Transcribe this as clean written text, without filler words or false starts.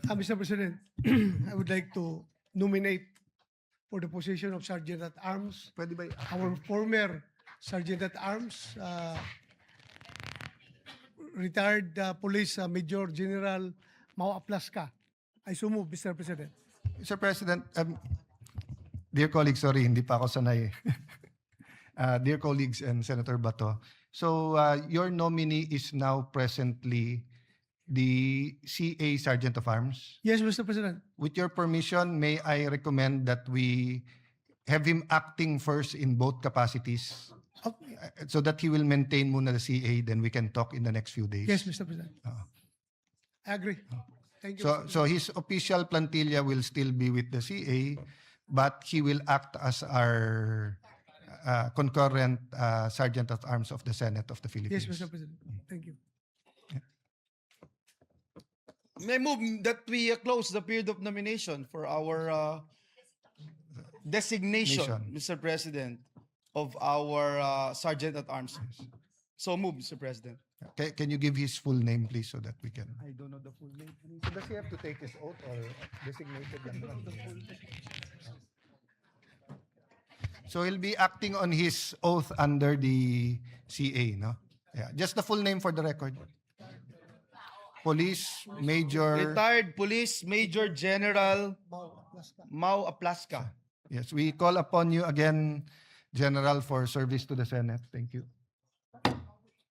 Mr. President, I would like to nominate for the position of Sergeant at Arms Pwede ba? our former Sergeant at Arms, retired Police Major General Mau Aplaska. I so move, Mr. President. Mr. President, dear colleagues, sorry, hindi pa ako sanay. Dear colleagues and Senator Bato, so your nominee is now presently the CA Sergeant of Arms. Yes, Mr. President. With your permission, may I recommend that we have him acting first in both capacities Okay. so that he will maintain muna the CA, then we can talk in the next few days. Yes, Mr. President. I agree. Thank you. So his official plantilla will still be with the CA, but he will act as our concurrent Sergeant at Arms of the Senate of the Philippines. Yes, Mr. President. Thank you. May I move that we close the period of nomination for our designation, Mr. President, of our Sergeant at Arms. So move, Mr. President. Can you give his full name, please, so that we can... I don't know the full name. So does he have to take his oath or designated lang? So he'll be acting on his oath under the CA, no? Yeah, just the full name for the record. Police Major... Retired Police Major General Mau Aplaska. Yes, we call upon you again, General, for service to the Senate. Thank you.